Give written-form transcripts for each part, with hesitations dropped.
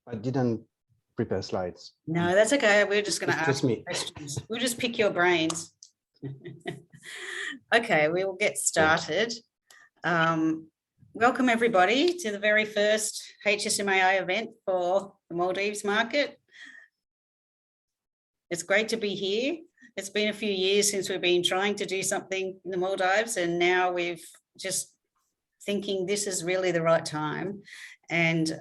I didn't prepare slides. No, that's okay. We're just going to ask me. questions. We'll just pick your brains. Okay, we will get started. Welcome everybody to the very first HSMAI event for the Maldives market. It's great to be here. It's been a few years since we've been trying to do something in the Maldives, and now we've just thinking this is really the right time. And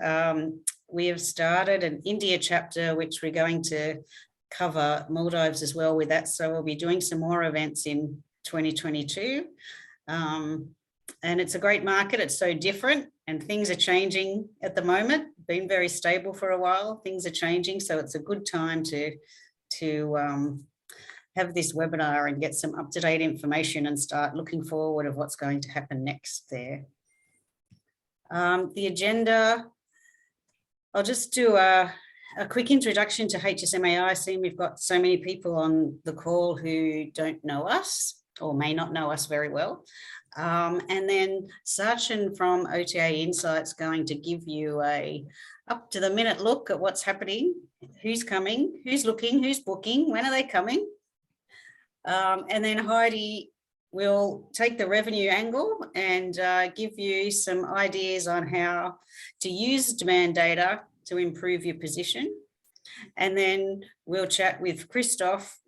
we have started an India chapter, which we're going to cover Maldives as well with that. So we'll be doing some more events in 2022. And it's a great market. It's so different and things are changing at the moment. Been very stable for a while. Things are changing. So it's a good time to have this webinar and get some up-to-date information and start looking forward of what's going to happen next there. The agenda, I'll just do a quick introduction to HSMAI. Seeing we've got so many people on the call who don't know us or may not know us very well. And then Sachin from OTA Insight is going to give you a up-to-the-minute look at what's happening, who's coming, who's looking, who's booking, when are they coming. And then Heidi will take the revenue angle and give you some ideas on how to use demand data to improve your position. And then we'll chat with Christophe,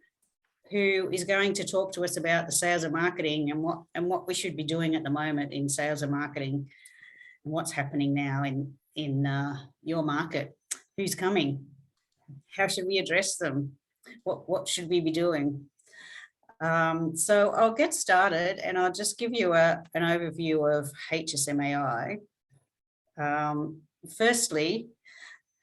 who is going to talk to us about the sales and marketing and what we should be doing at the moment in sales and marketing and what's happening now in your market. Who's coming? How should we address them? What should we be doing? So I'll get started and I'll just give you an overview of HSMAI. Firstly,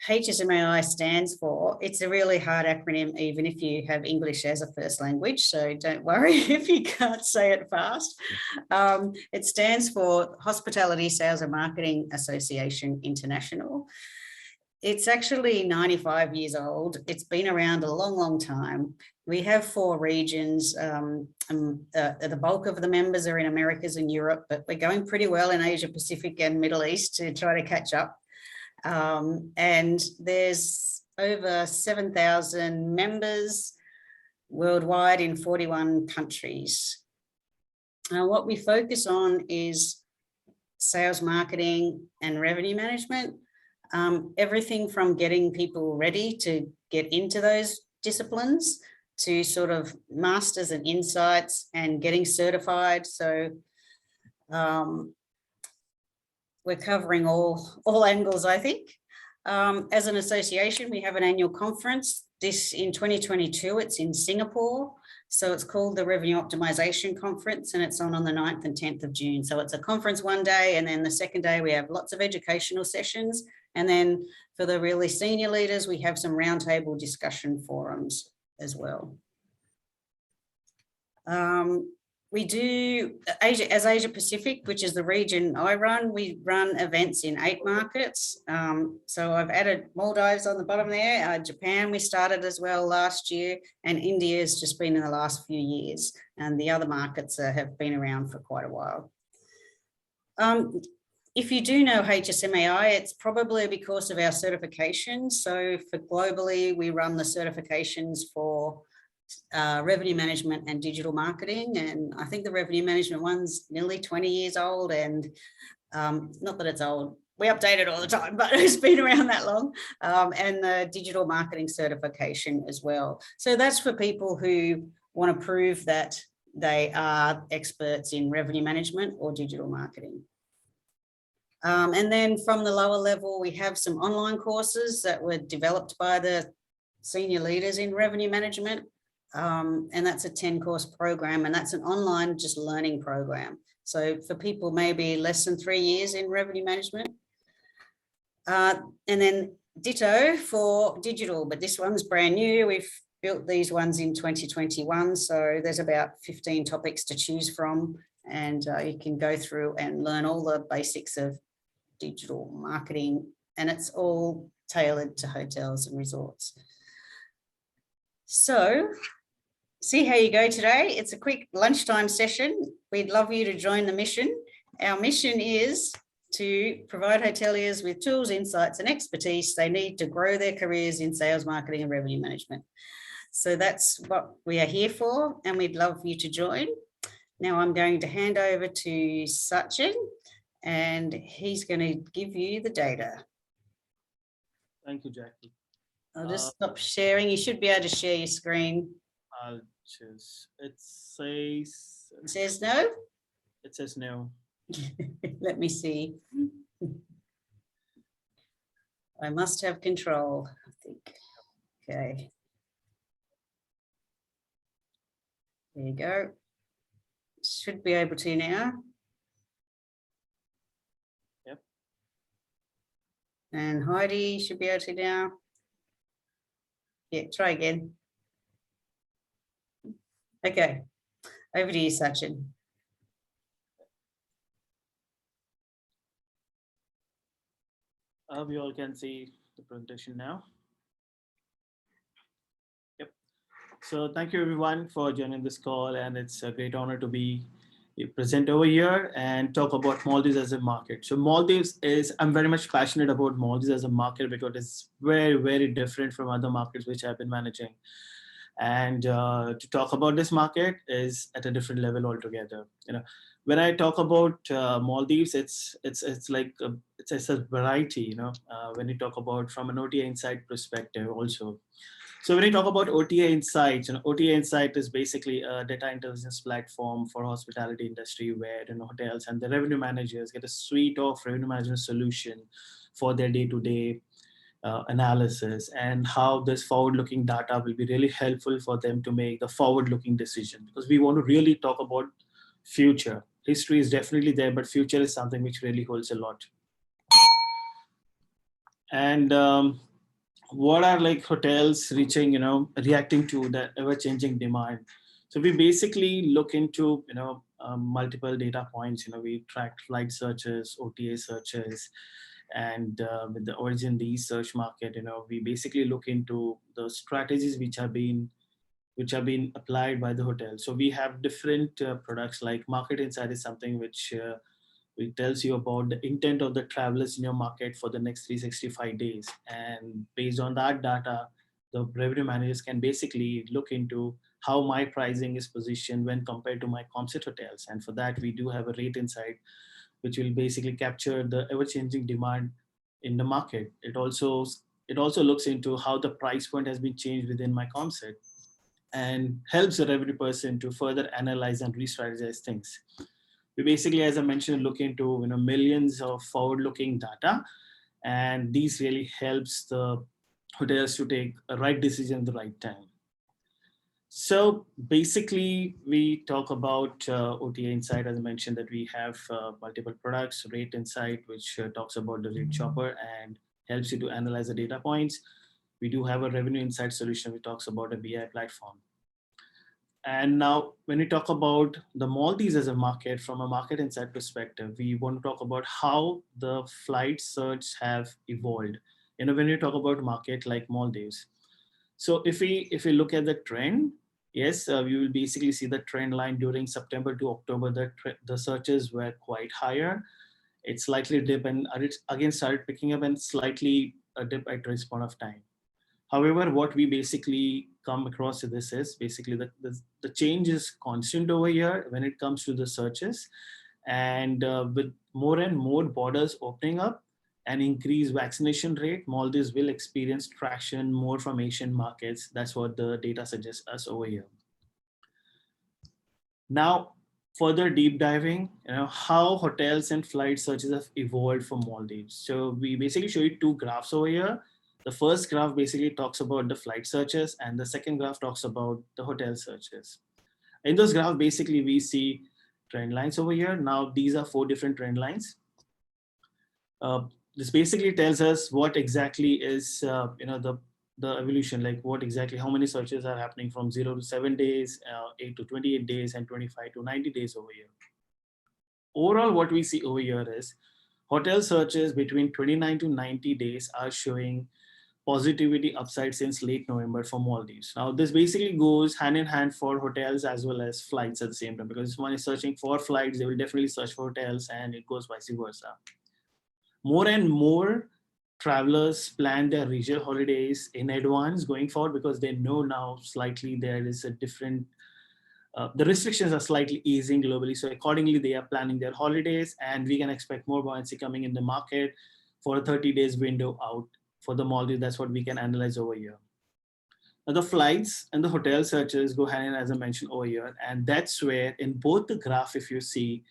HSMAI stands for, it's a really hard acronym even if you have English as a first language, so don't worry if you can't say it fast. It stands for Hospitality Sales and Marketing Association International. It's actually 95 years old. It's been around a long, long time. We have 4 regions. The bulk of the members are in Americas and Europe, but we're going pretty well in Asia Pacific and Middle East to try to catch up. And there's over 7,000 members worldwide in 41 countries. What we focus on is sales, marketing, and revenue management. Everything from getting people ready to get into those disciplines to sort of masters and insights and getting certified. So we're covering all angles, I think. As an association, we have an annual conference. This in 2022, it's in Singapore. So it's called the Revenue Optimization Conference and it's on the 9th and 10th of June. So it's a conference one day and then the second day we have lots of educational sessions. And then for the really senior leaders, we have some roundtable discussion forums as well. We do, Asia Pacific, which is the region I run, we run events in 8 markets. So I've added Maldives on the bottom there. Japan we started as well last year, and India has just been in the last few years, and the other markets have been around for quite a while. If you do know HSMAI, it's probably because of our certifications. So for globally, we run the certifications for revenue management and digital marketing, and I think the revenue management one's nearly 20 years old, and not that it's old, we update it all the time, but it's been around that long, and the digital marketing certification as well. So that's for people who want to prove that they are experts in revenue management or digital marketing. And then from the lower level, we have some online courses that were developed by the senior leaders in revenue management. And that's a 10-course program, and that's an online just learning program. So for people maybe less than 3 years in revenue management. And then ditto for digital, but this one's brand new. We've built these ones in 2021. So there's about 15 topics to choose from, and you can go through and learn all the basics of digital marketing, and it's all tailored to hotels and resorts. So see how you go today. It's a quick lunchtime session. We'd love you to join the mission. Our mission is to provide hoteliers with tools, insights, and expertise they need to grow their careers in sales, marketing, and revenue management. So that's what we are here for, and we'd love you to join. Now I'm going to hand over to Sachin, and he's going to give you the data. Thank you, Jackie. I'll just stop sharing. You should be able to share your screen. I'll just, it says no? It says no. Let me see. I must have control, I think. Okay. There you go. Should be able to now. Yep. And Heidi should be able to now. Yeah, try again. Okay. Over to you, Sachin. We all can see the presentation now. Yep. So thank you everyone for joining this call, and it's a great honor to be present over here and talk about Maldives as a market. So Maldives is, I'm very much passionate about Maldives as a market because it's very, very different from other markets which I've been managing. And to talk about this market is at a different level altogether. You know, when I talk about Maldives, it's like it's a variety. You know, when you talk about from an OTA Insight perspective also. So when you talk about OTA Insight, you know, OTA Insight is basically a data intelligence platform for hospitality industry where, you know, hotels and the revenue managers get a suite of revenue management solution for their day-to-day analysis, and how this forward-looking data will be really helpful for them to make the forward-looking decision, because we want to really talk about future. History is definitely there, but future is something which really holds a lot. And what are like hotels reaching, you know, reacting to the ever-changing demand? So we basically look into, you know, multiple data points. You know, we track flight searches, OTA searches, and with the origin the search market, you know, we basically look into the strategies which have been applied by the hotel. So we have different products, like Market Insight is something which it tells you about the intent of the travelers in your market for the next 365 days. And based on that data, the revenue managers can basically look into how my pricing is positioned when compared to my composite hotels. And for that, we do have a rate insight, which will basically capture the ever-changing demand in the market. It also looks into how the price point has been changed within my composite, and helps the revenue person to further analyze and re-strategize things. We basically, as I mentioned, look into, you know, millions of forward-looking data, and these really helps the hotels to take a right decision at the right time. So basically, we talk about OTA Insight, as I mentioned, that we have multiple products. Rate Insight, which talks about the rate shopper and helps you to analyze the data points. We do have a Revenue Insight solution, which talks about a BI platform. And now, when we talk about the Maldives as a market, from a Market Insight perspective, we want to talk about how the flight search have evolved. You know, when you talk about market like Maldives. So if we look at the trend, yes, we will basically see the trend line during September to October. The searches were quite higher. It slightly dip and it again started picking up, and slightly a dip at this point of time. However, what we basically come across to this is basically the change is constant over here when it comes to the searches, and with more and more borders opening up and increased vaccination rate, Maldives will experience traction more from Asian markets. That's what the data suggests us over here. Now, further deep diving, you know, how hotels and flight searches have evolved for Maldives. So we basically show you two graphs over here. The first graph basically talks about the flight searches, and the second graph talks about the hotel searches. In those graphs, basically we see trend lines over here. Now, these are 4 different trend lines. This basically tells us what exactly is, you know, the evolution, like what exactly, how many searches are happening from 0 to 7 days, 8 to 28 days, and 25 to 90 days over here. Overall, what we see over here is hotel searches between 29 to 90 days are showing positivity upside since late November for Maldives. Now, this basically goes hand in hand for hotels as well as flights at the same time, because if one is searching for flights, they will definitely search for hotels, and it goes vice versa. More and more travelers plan their regional holidays in advance going forward because they know now slightly there is a different, the restrictions are slightly easing globally. So accordingly, they are planning their holidays, and we can expect more buoyancy coming in the market for a 30 days window out for the Maldives. That's what we can analyze over here. Now the flights and the hotel searches go hand in, as I mentioned over here. And that's where in both the graph, if you see,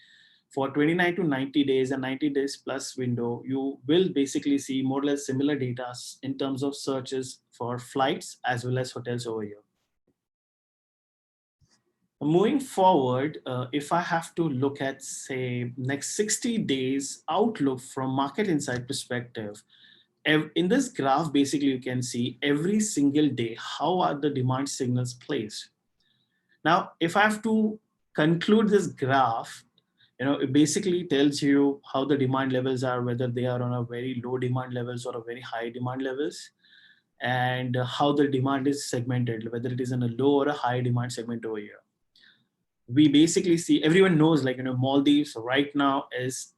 for 29 to 90 days and 90 days plus window, you will basically see more or less similar data in terms of searches for flights as well as hotels over here. Moving forward, if I have to look at, say, next 60 days outlook from market insight perspective, in this graph, basically you can see every single day, how are the demand signals placed. Now, if I have to conclude this graph, it basically tells you how the demand levels are, whether they are on a very low demand levels or a very high demand levels, and how the demand is segmented, whether it is in a low or a high demand segment over here. We basically see, everyone knows, like, Maldives right now is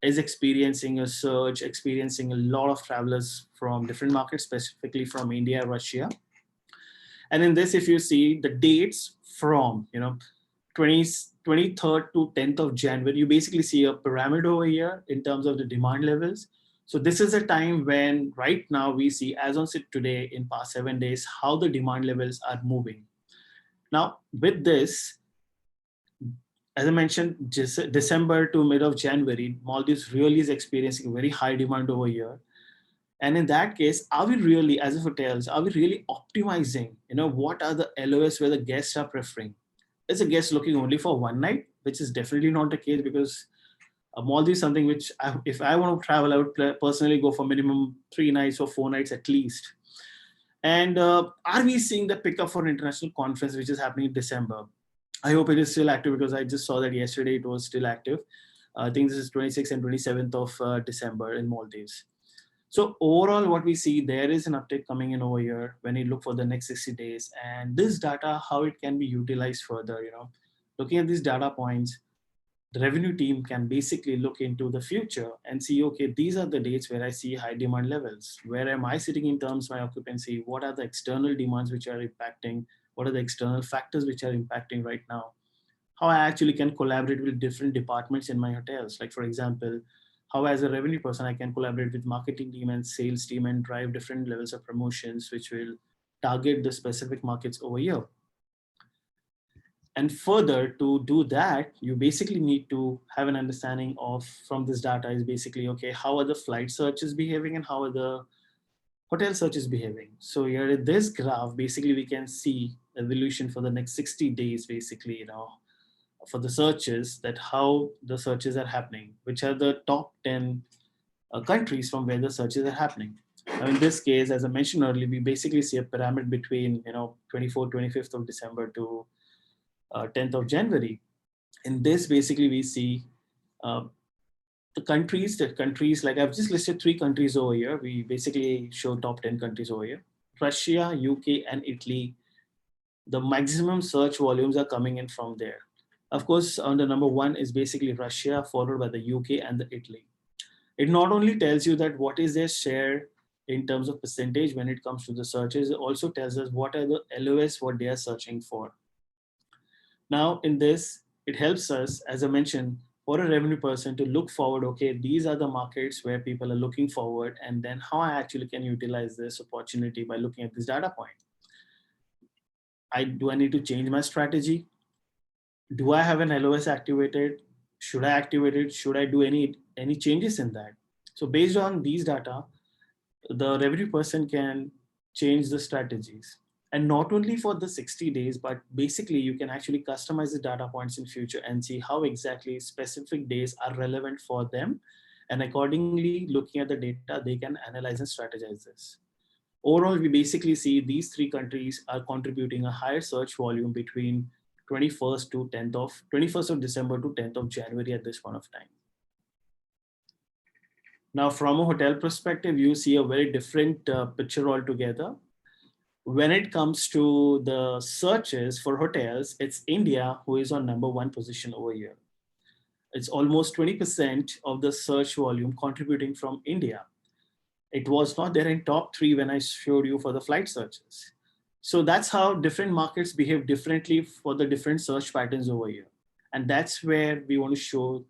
experiencing a surge, experiencing a lot of travelers from different markets, specifically from India, Russia. And in this, if you see the dates from, 23rd to 10th of January, you basically see a pyramid over here in terms of the demand levels. So this is a time when right now we see, as on sit today, in past 7 days, how the demand levels are moving. Now with this, as I mentioned, just December to mid of January, Maldives really is experiencing very high demand over here. And in that case, are we really, as a hotels, are we really optimizing, what are the LOS where the guests are preferring? Is a guest looking only for one night, which is definitely not the case, because Maldives is something which, if I want to travel, I would personally go for minimum 3 nights or 4 nights at least. And are we seeing the pickup for international conference, which is happening in December? I hope it is still active, because I just saw that yesterday it was still active. I think this is 26th and 27th of December in Maldives. So overall, what we see, there is an uptick coming in over here when you look for the next 60 days. And this data, how it can be utilized further, looking at these data points, the revenue team can basically look into the future and see, okay, these are the dates where I see high demand levels. Where am I sitting in terms of my occupancy? What are the external demands which are impacting? What are the external factors which are impacting right now? How I actually can collaborate with different departments in my hotels. Like, for example, how as a revenue person, I can collaborate with marketing team and sales team and drive different levels of promotions, which will target the specific markets over here. And further, to do that, you basically need to have an understanding of, from this data, is basically, okay, how are the flight searches behaving and how are the hotel searches behaving? So here in this graph, basically we can see evolution for the next 60 days, basically, for the searches, that how the searches are happening, which are the top 10 countries from where the searches are happening. Now in this case, as I mentioned earlier, we basically see a pyramid between 24th, 25th of December to 10th of January. In this, basically we see the countries, like I've just listed 3 countries over here. We basically show top 10 countries over here. Russia, UK, and Italy. The maximum search volumes are coming in from there. Of course, on the number 1 is basically Russia, followed by the UK and the Italy. It not only tells you that what is their share in terms of percentage when it comes to the searches, it also tells us what are the LOS, what they are searching for. Now in this, it helps us, as I mentioned, for a revenue person to look forward, okay, these are the markets where people are looking forward, and then how I actually can utilize this opportunity by looking at this data point. Do I need to change my strategy? Do I have an LOS activated? Should I activate it? Should I do any changes in that? So based on these data, the revenue person can change the strategies. And not only for the 60 days, but basically you can actually customize the data points in future and see how exactly specific days are relevant for them. And accordingly, looking at the data, they can analyze and strategize this. Overall, we basically see these 3 countries are contributing a higher search volume between 21st of December to 10th of January at this point of time. Now, from a hotel perspective, you see a very different picture altogether. When it comes to the searches for hotels, it's India who is on number 1 position over here. It's almost 20% of the search volume contributing from India. It was not there in top 3 when I showed you for the flight searches. So that's how different markets behave differently for the different search patterns over here. And that's where we want to show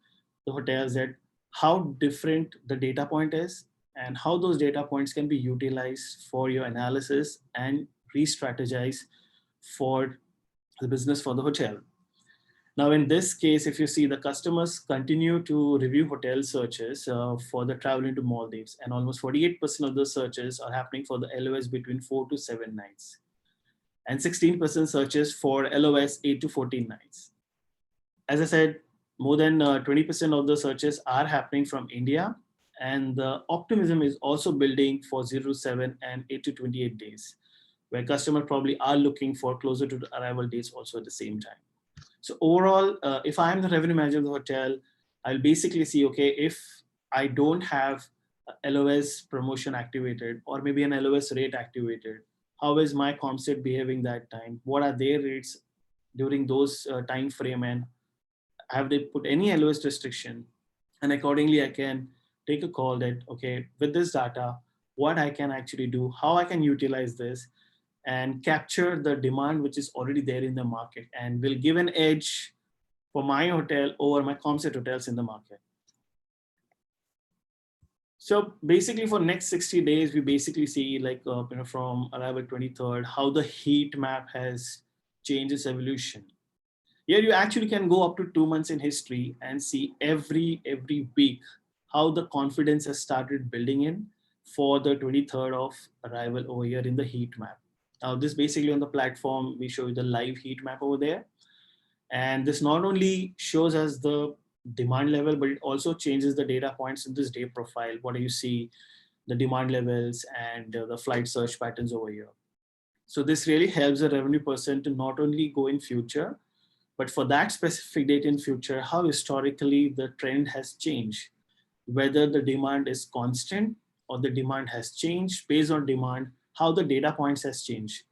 the hotels that how different the data point is and how those data points can be utilized for your analysis and re-strategize for the business for the hotel. Now, in this case, if you see, the customers continue to review hotel searches for the travel into Maldives, and almost 48% of the searches are happening for the LOS between 4 to 7 nights, and 16% searches for LOS 8 to 14 nights. As I said, more than 20% of the searches are happening from India, and the optimism is also building for 0 to 7 and 8 to 28 days, where customers probably are looking for closer to the arrival dates also at the same time. So overall, if I'm the revenue manager of the hotel, I'll basically see, okay, if I don't have a LOS promotion activated or maybe an LOS rate activated, how is my comp set behaving that time? What are their rates during those time frame, and have they put any LOS restriction? And accordingly, I can take a call that, okay, with this data, what I can actually do, how I can utilize this, and capture the demand which is already there in the market and will give an edge for my hotel over my comp set hotels in the market. So basically for next 60 days, we basically see like, from arrival 23rd, how the heat map has changed its evolution. Here you actually can go up to 2 months in history and see every week how the confidence has started building in for the 23rd of arrival over here in the heat map. Now this basically on the platform, we show you the live heat map over there. And this not only shows us the demand level, but it also changes the data points in this day profile. What do you see, the demand levels and the flight search patterns over here. So this really helps the revenue person to not only go in future, but for that specific date in future, how historically the trend has changed, whether the demand is constant or the demand has changed based on demand, how the data points has changed.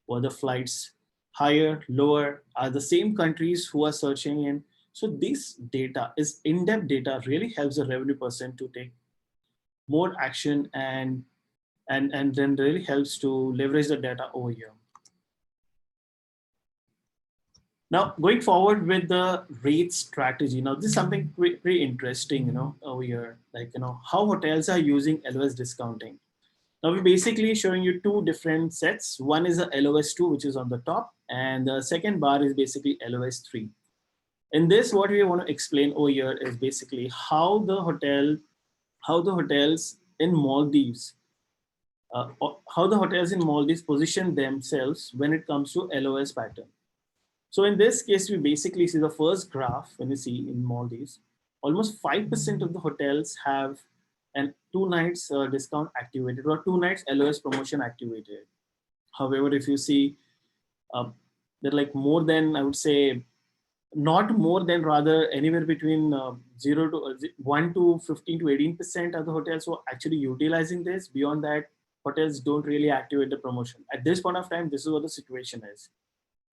Were the flights higher, lower, are the same countries who are searching in. So this data is in-depth data, really helps the revenue person to take more action and then really helps to leverage the data over here. Now, going forward with the rate strategy. Now, this is something pretty interesting, over here, like, how hotels are using LOS discounting. Now, we're basically showing you 2 different sets. One is a LOS 2, which is on the top, and the second bar is basically LOS 3. In this, what we want to explain over here is basically how the hotels in Maldives, position themselves when it comes to LOS pattern. So in this case, we basically see the first graph when you see in Maldives, almost 5% of the hotels have an 2 nights discount activated or 2 nights LOS promotion activated. However, if you see, they're like more than, I would say, not more than, rather anywhere between 1 to 15 to 18% of the hotels who are actually utilizing this. Beyond that, hotels don't really activate the promotion. At this point of time, this is what the situation is.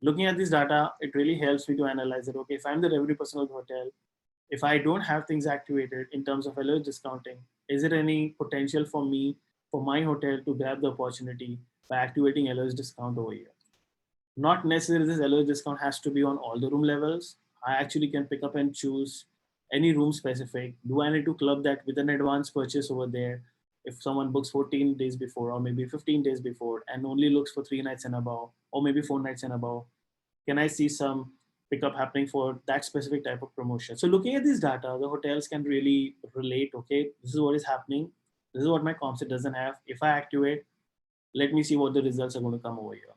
Looking at this data, it really helps me to analyze that, okay, if I'm the revenue person of the hotel, if I don't have things activated in terms of LOS discounting, is there any potential for me, for my hotel to grab the opportunity by activating LOS discount over here? Not necessarily this LOS discount has to be on all the room levels. I actually can pick up and choose any room specific. Do I need to club that with an advance purchase over there? If someone books 14 days before or maybe 15 days before and only looks for 3 nights and above, or maybe 4 nights and above, can I see some pickup happening for that specific type of promotion? So looking at this data, the hotels can really relate, okay, this is what is happening. This is what my comp set doesn't have. If I activate, let me see what the results are going to come over here.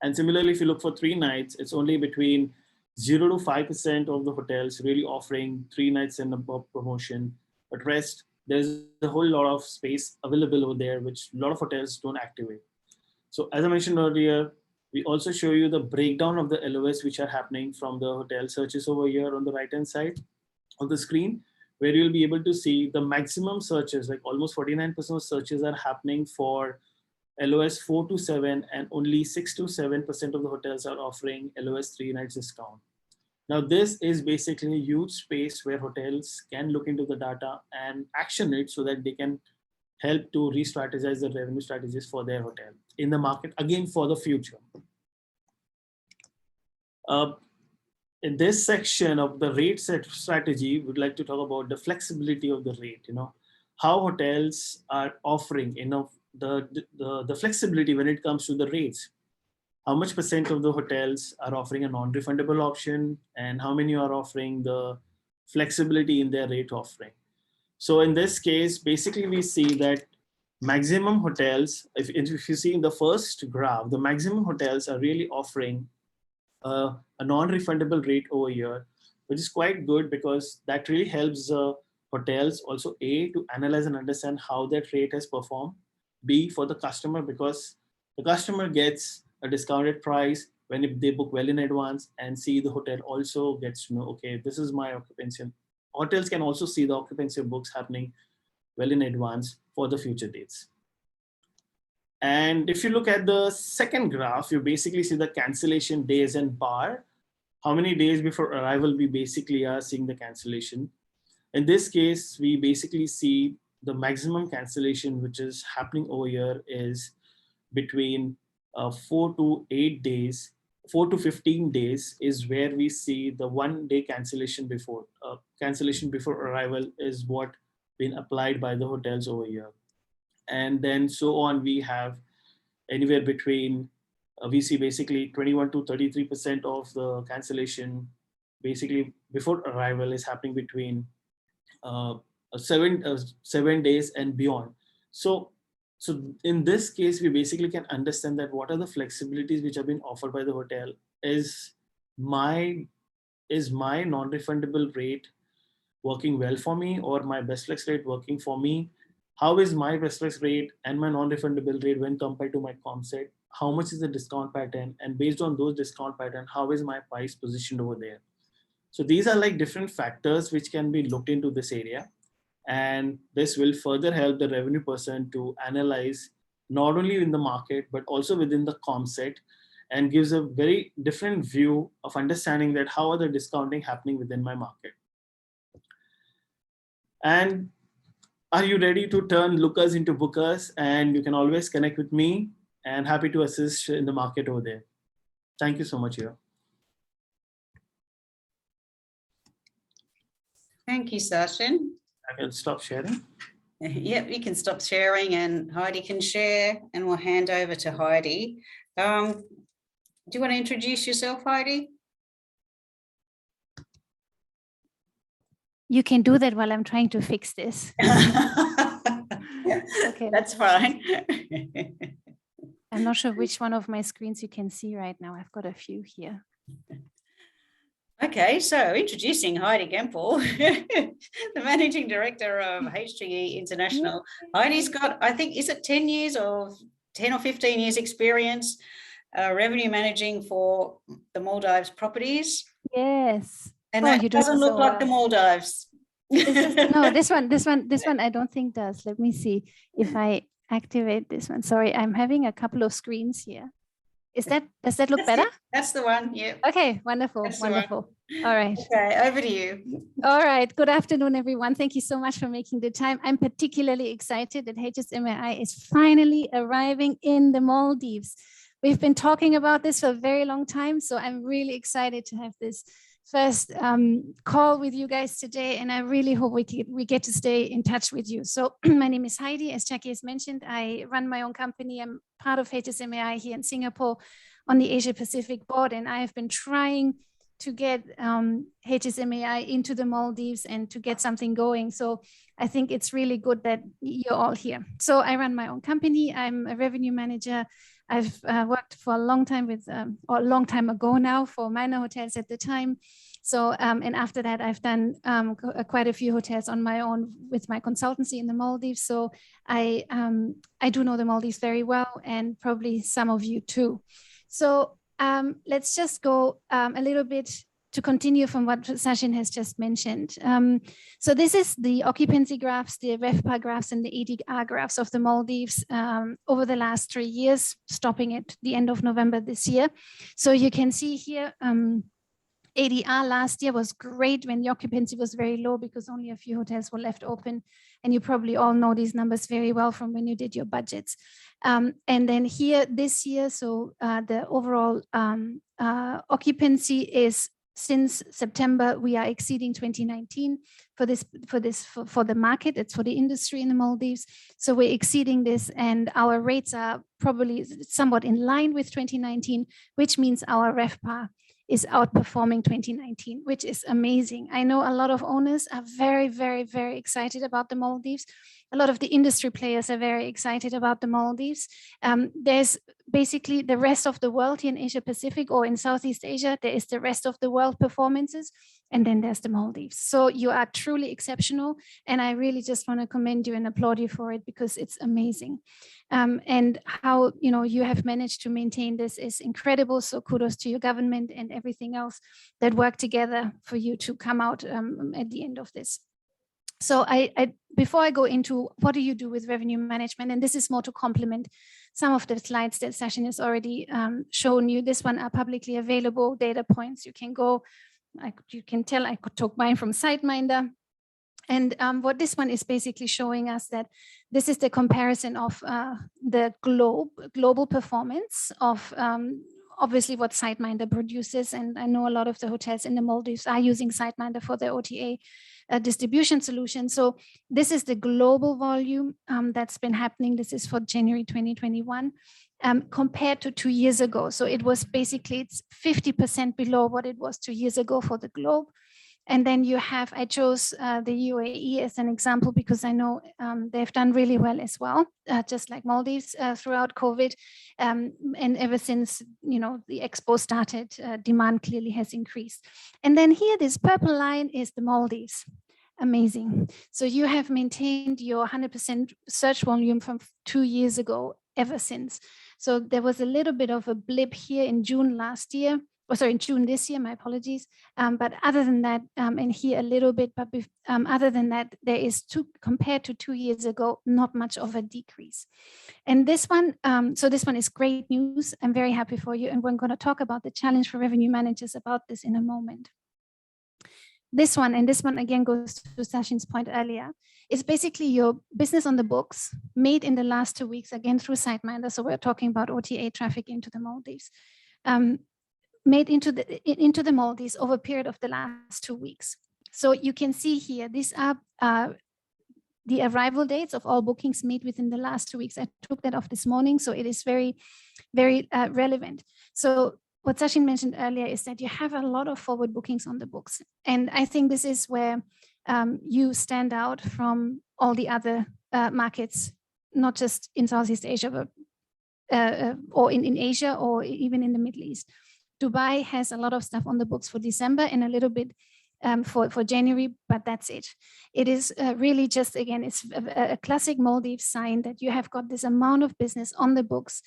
And similarly, if you look for 3 nights, it's only between 0 to 5% of the hotels really offering 3 nights and above promotion. But rest, there's a whole lot of space available over there, which a lot of hotels don't activate. So as I mentioned earlier, we also show you the breakdown of the LOS which are happening from the hotel searches over here on the right-hand side of the screen, where you'll be able to see the maximum searches, like almost 49% of searches are happening for LOS 4 to 7, and only 6 to 7% of the hotels are offering LOS 3 nights discount. Now, this is basically a huge space where hotels can look into the data and action it so that they can help to re-strategize the revenue strategies for their hotel in the market, again, for the future. In this section of the rate set strategy, we'd like to talk about the flexibility of the rate, how hotels are offering, the flexibility when it comes to the rates. How much % of the hotels are offering a non-refundable option, and how many are offering the flexibility in their rate offering. So in this case, basically we see that maximum hotels, if you see in the first graph, the maximum hotels are really offering a non-refundable rate over here, which is quite good because that really helps hotels also A, to analyze and understand how that rate has performed, B, for the customer, because the customer gets a discounted price when they book well in advance, and C, the hotel also gets to know, okay, this is my occupancy. Hotels can also see the occupancy books happening well in advance for the future dates. And if you look at the second graph, you basically see the cancellation days and bar. How many days before arrival we basically are seeing the cancellation. In this case, we basically see the maximum cancellation which is happening over here is between 4 to 8 days, 4 to 15 days is where we see the 1 day cancellation before arrival is what been applied by the hotels over here. And then so on, we have anywhere between, we see basically 21 to 33% of the cancellation basically before arrival is happening between 7 days and beyond. So in this case, we basically can understand that what are the flexibilities which have been offered by the hotel. Is my non-refundable rate working well for me, or my best flex rate working for me? How is my best flex rate and my non-refundable rate when compared to my comp set? How much is the discount pattern? And based on those discount pattern, how is my price positioned over there? So these are like different factors which can be looked into this area. And this will further help the revenue person to analyze not only in the market, but also within the comp set, and gives a very different view of understanding that how are the discounting happening within my market. And are you ready to turn lookers into bookers? And you can always connect with me, and happy to assist in the market over there. Thank you so much here. Thank you, Sachin. I can stop sharing. Yep, you can stop sharing and Heidi can share, and we'll hand over to Heidi. Do you want to introduce yourself, Heidi? You can do that while I'm trying to fix this. Okay, that's fine. I'm not sure which one of my screens you can see right now. I've got a few here. Okay, so introducing Heidi Gempel, the Managing Director of HGE International. Heidi's got, I think, is it 10 or 15 years experience revenue managing for the Maldives properties? Yes. And that doesn't look like the Maldives. No, this one I don't think does. Let me see if I activate this one. Sorry, I'm having a couple of screens here. Does that look better? That's the one, yeah. Okay, wonderful, wonderful. All right. Okay, over to you. All right, good afternoon, everyone. Thank you so much for making the time. I'm particularly excited that HSMAI is finally arriving in the Maldives. We've been talking about this for a very long time, so I'm really excited to have this first call with you guys today, and I really hope we get to stay in touch with you. So my name is Heidi. As Jackie has mentioned, I run my own company. I'm part of HSMAI here in Singapore on the Asia Pacific board, and I have been trying to get HSMAI into the Maldives and to get something going. So I think it's really good that you're all here. So I run my own company. I'm a revenue manager. I've worked for a long time or a long time ago now for minor hotels at the time. So, and after that, I've done quite a few hotels on my own with my consultancy in the Maldives. So I do know the Maldives very well, and probably some of you too. So let's just go a little bit to continue from what Sachin has just mentioned. So this is the occupancy graphs, the RevPAR graphs, and the ADR graphs of the Maldives over the last 3 years, stopping at the end of November this year. So you can see here, ADR last year was great when the occupancy was very low because only a few hotels were left open. And you probably all know these numbers very well from when you did your budgets. And then here this year, so the overall occupancy is, since September, we are exceeding 2019 for the market. It's for the industry in the Maldives. So we're exceeding this, and our rates are probably somewhat in line with 2019, which means our RevPAR is outperforming 2019, which is amazing. I know a lot of owners are very, very, very excited about the Maldives. A lot of the industry players are very excited about the Maldives. There's basically the rest of the world here in Asia Pacific or in Southeast Asia. There is the rest of the world performances, and then there's the Maldives. So you are truly exceptional, and I really just want to commend you and applaud you for it because it's amazing. And how you have managed to maintain this is incredible. So kudos to your government and everything else that worked together for you to come out at the end of this. So before I go into what do you do with revenue management, and this is more to complement some of the slides that Sachin has already shown you. This one are publicly available data points. You can go, you can tell I took mine from SiteMinder. And what this one is basically showing us that this is the comparison of the global performance of obviously what SiteMinder produces. And I know a lot of the hotels in the Maldives are using SiteMinder for their OTA distribution solution. So this is the global volume that's been happening. This is for January 2021 compared to 2 years ago. So it was basically, it's 50% below what it was 2 years ago for the globe. And then you have, I chose the UAE as an example because I know they've done really well as well, just like Maldives throughout COVID. And ever since, the expo started, demand clearly has increased. And then here, this purple line is the Maldives. Amazing. So you have maintained your 100% search volume from 2 years ago ever since. So there was a little bit of a blip here in June last year. Oh, sorry, in June this year, my apologies. But other than that, and here a little bit, but other than that, there is compared to 2 years ago, not much of a decrease. And this one, so this one is great news. I'm very happy for you. And we're going to talk about the challenge for revenue managers about this in a moment. This one, and this one again goes to Sachin's point earlier, is basically your business on the books made in the last 2 weeks, again through SiteMinder. So we're talking about OTA traffic into the Maldives. Made into the Maldives over a period of the last 2 weeks. So you can see here, these are the arrival dates of all bookings made within the last 2 weeks. I took that off this morning, so it is very, very relevant. So what Sachin mentioned earlier is that you have a lot of forward bookings on the books. And I think this is where you stand out from all the other markets, not just in Southeast Asia, but or in Asia or even in the Middle East. Dubai has a lot of stuff on the books for December and a little bit for January, but that's it. It is really just, again, it's a classic Maldives sign that you have got this amount of business on the books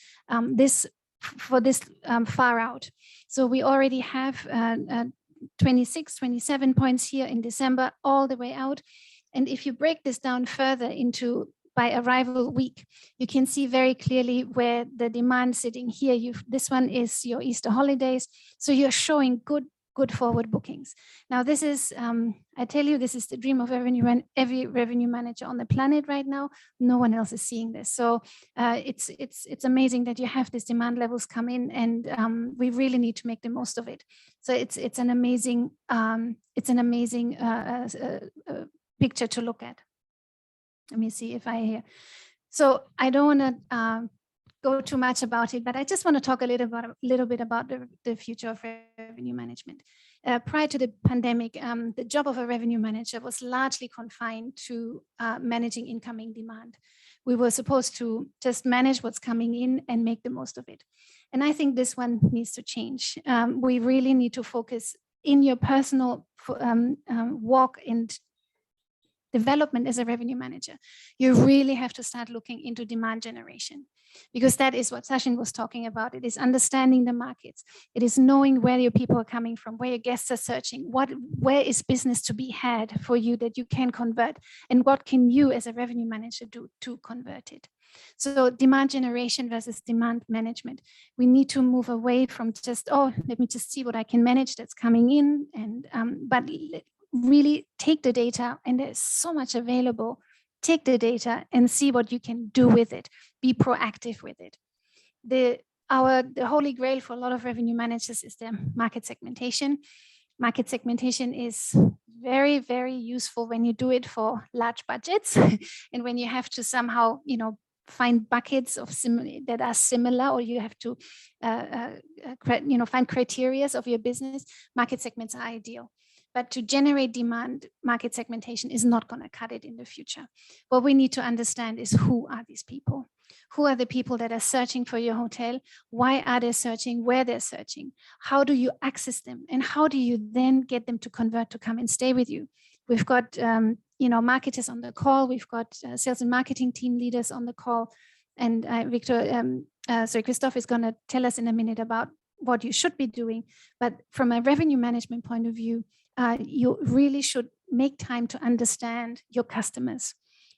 for this far out. So we already have 26, 27 points here in December all the way out. And if you break this down further into by arrival week, you can see very clearly where the demand sitting here. This one is your Easter holidays. So you're showing good forward bookings. Now this is, I tell you, this is the dream of every revenue manager on the planet right now. No one else is seeing this. So it's amazing that you have these demand levels come in, and we really need to make the most of it. So it's an amazing picture to look at. Let me see if I, so I don't want to go too much about it, but I just want to talk a little bit about the future of revenue management. Prior to the pandemic, the job of a revenue manager was largely confined to managing incoming demand. We were supposed to just manage what's coming in and make the most of it. And I think this one needs to change. We really need to focus in your personal walk and development as a revenue manager. You really have to start looking into demand generation, because that is what Sachin was talking about. It is understanding the markets. It is knowing where your people are coming from, where your guests are searching, where is business to be had for you that you can convert, and what can you as a revenue manager do to convert it. So demand generation versus demand management. We need to move away from just, oh, let me just see what I can manage that's coming in, and but really take the data, and there's so much available. Take the data and see what you can do with it. Be proactive with it. The holy grail for a lot of revenue managers is the market segmentation. Market segmentation is very, very useful when you do it for large budgets and when you have to somehow, find buckets of that are similar, or you have to, find criteria of your business. Market segments are ideal. But to generate demand, market segmentation is not going to cut it in the future. What we need to understand is, who are these people? Who are the people that are searching for your hotel? Why are they searching? Where they're searching? How do you access them? And how do you then get them to convert to come and stay with you? We've got marketers on the call. We've got sales and marketing team leaders on the call. And Christophe is going to tell us in a minute about what you should be doing. But from a revenue management point of view, you really should make time to understand your customers.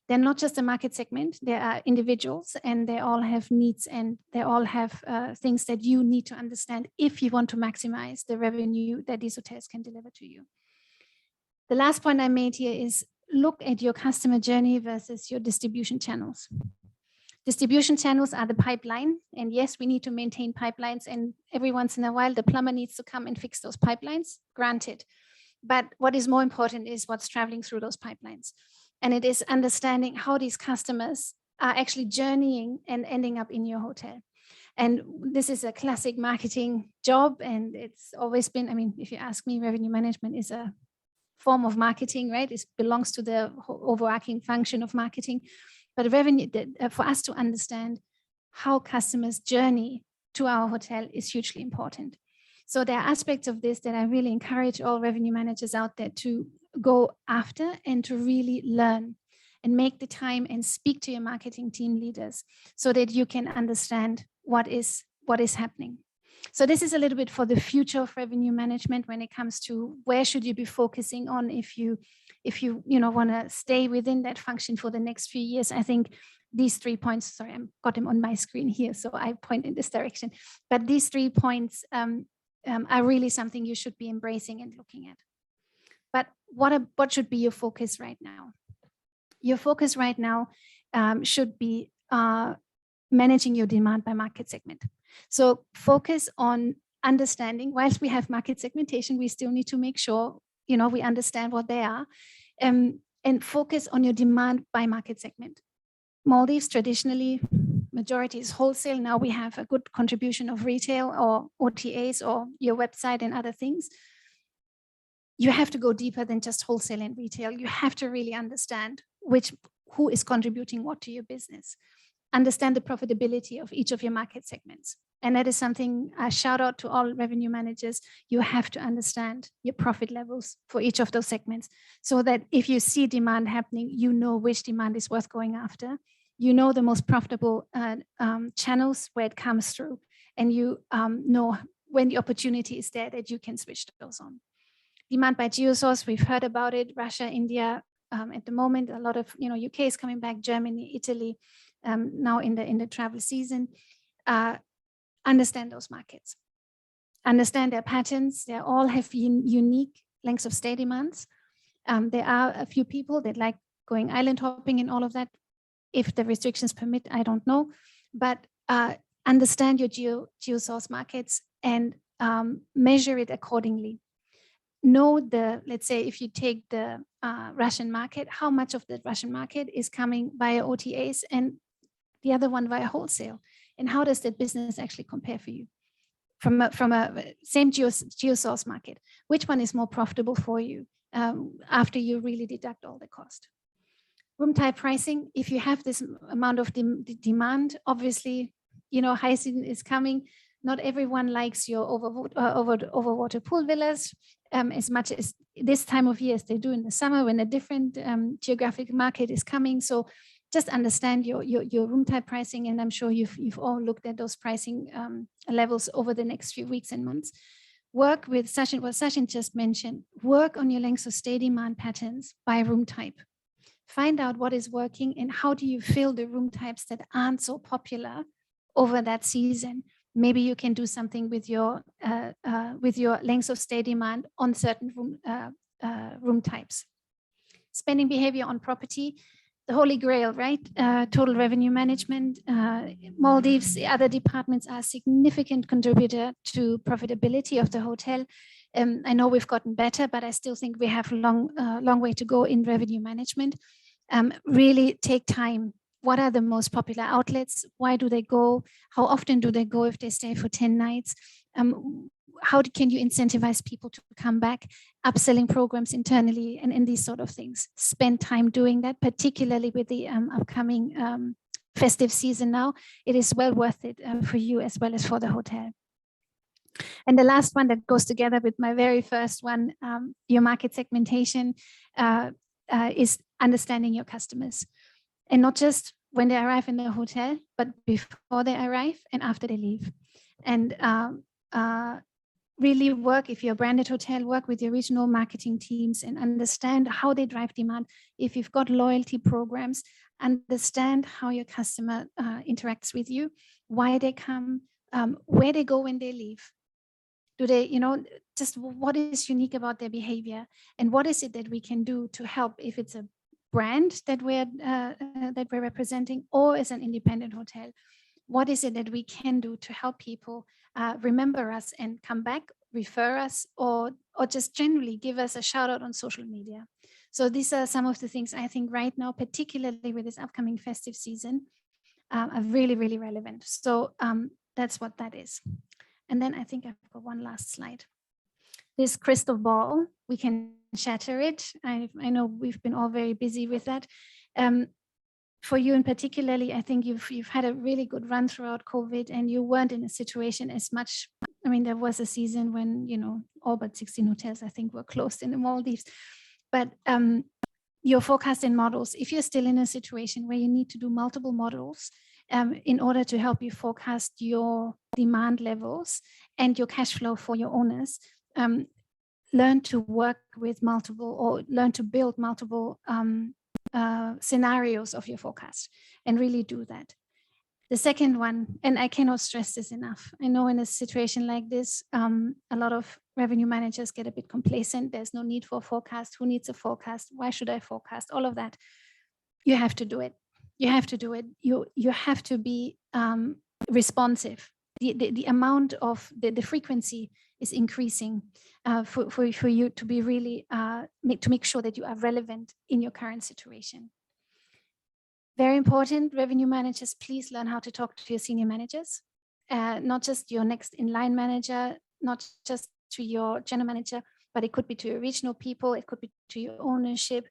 They're not just a market segment, they are individuals, and they all have needs, and they all have things that you need to understand if you want to maximize the revenue that these hotels can deliver to you. The last point I made here is, look at your customer journey versus your distribution channels. Distribution channels are the pipeline, and yes, we need to maintain pipelines, and every once in a while the plumber needs to come and fix those pipelines, granted. But what is more important is what's traveling through those pipelines. And it is understanding how these customers are actually journeying and ending up in your hotel. And this is a classic marketing job, and it's always been, if you ask me, revenue management is a form of marketing, right? It belongs to the overarching function of marketing. But revenue, for us to understand how customers journey to our hotel is hugely important. So there are aspects of this that I really encourage all revenue managers out there to go after and to really learn and make the time and speak to your marketing team leaders so that you can understand what is happening. So this is a little bit for the future of revenue management when it comes to where should you be focusing on if you want to stay within that function for the next few years. I think these 3 points, sorry, I've got them on my screen here, so I point in this direction. But these 3 points are really something you should be embracing and looking at. But what should be your focus right now? Your focus right now should be managing your demand by market segment. So focus on understanding, whilst we have market segmentation, we still need to make sure we understand what they are, and focus on your demand by market segment. Maldives traditionally, majority is wholesale. Now we have a good contribution of retail or OTAs or your website and other things. You have to go deeper than just wholesale and retail. You have to really understand who is contributing what to your business. Understand the profitability of each of your market segments. And that is something I shout out to all revenue managers. You have to understand your profit levels for each of those segments so that if you see demand happening, you know which demand is worth going after. You know the most profitable channels where it comes through, and you know when the opportunity is there that you can switch those on. Demand by geosource, we've heard about it. Russia, India, at the moment, a lot of UK is coming back, Germany, Italy, now in the travel season. Understand those markets, understand their patterns. They all have unique lengths of stay demands. There are a few people that like going island hopping and all of that. If the restrictions permit, I don't know, but understand your geosource markets and measure it accordingly. Know let's say if you take the Russian market, how much of the Russian market is coming via OTAs and the other one via wholesale, and how does that business actually compare for you from a same geosource market? Which one is more profitable for you after you really deduct all the cost? Room type pricing, if you have this amount of demand, obviously, high season is coming. Not everyone likes your overwater pool villas as much as this time of year as they do in the summer when a different geographic market is coming. So just understand your room type pricing, and I'm sure you've all looked at those pricing levels over the next few weeks and months. Work with Sachin, what Sachin just mentioned, work on your lengths of stay demand patterns by room type. find out what is working and how do you fill the room types that aren't so popular over that season. Maybe you can do something with your length of stay demand on certain room types. Spending behavior on property, the holy grail, right? Total revenue management. Maldives, the other departments are a significant contributor to profitability of the hotel. I know we've gotten better, but I still think we have a long way to go in revenue management. Really take time. What are the most popular outlets? Why do they go? How often do they go if they stay for 10 nights? How can you incentivize people to come back? Upselling programs internally and these sort of things. Spend time doing that, particularly with the upcoming festive season now. It is well worth it for you as well as for the hotel. And the last one that goes together with my very first one, your market segmentation, is understanding your customers. And not just when they arrive in the hotel, but before they arrive and after they leave. And really work, if you're a branded hotel, work with your regional marketing teams and understand how they drive demand. If you've got loyalty programs, understand how your customer interacts with you, why they come, where they go when they leave. Do they, just what is unique about their behavior, and what is it that we can do to help if it's a brand that we're representing, or as an independent hotel? What is it that we can do to help people remember us and come back, refer us, or just generally give us a shout out on social media? So these are some of the things I think right now, particularly with this upcoming festive season, are really, really relevant. So that's what that is. And then I think I've got one last slide. This crystal ball, we can shatter it. I know we've been all very busy with that. For you in particularly, I think you've had a really good run throughout COVID, and you weren't in a situation as much. I mean, there was a season when, all but 16 hotels, I think, were closed in the Maldives. But your forecasting models, if you're still in a situation where you need to do multiple models in order to help you forecast your demand levels and your cash flow for your owners, learn to work with multiple, or learn to build multiple scenarios of your forecast, and really do that. The second one, and I cannot stress this enough, I know in a situation like this, a lot of revenue managers get a bit complacent. There's no need for a forecast. Who needs a forecast? Why should I forecast? All of that. You have to do it. You have to do it. You have to be responsive. The amount of the frequency is increasing for you to be really to make sure that you are relevant in your current situation. Very important, revenue managers, please learn how to talk to your senior managers, not just your next in-line manager, not just to your general manager, but it could be to your regional people, it could be to your ownership,